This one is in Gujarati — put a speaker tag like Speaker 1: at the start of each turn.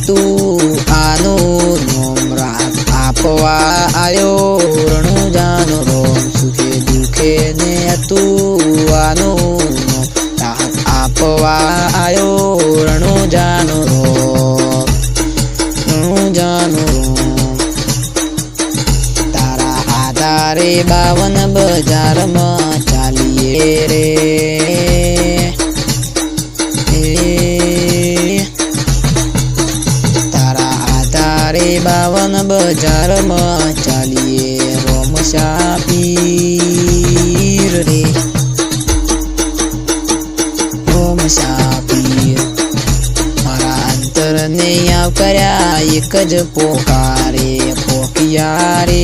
Speaker 1: તું આનું નોમ રાત આપવા આયો રણુજાનો રોમ સુખે દુખે ને તું આનું નોમ રાત આપવા આયો રણુજાનો રોમ રણુજાનો રોમ તારા આધારે 52 બજારમાં ચાલીએ રે તારે 52 બજારમાં ચાલીએ રોમ શાપીર રે રોમ શાપીર મારા અંતરને આવકર્યા એક જ પોકારે પોકિયા રે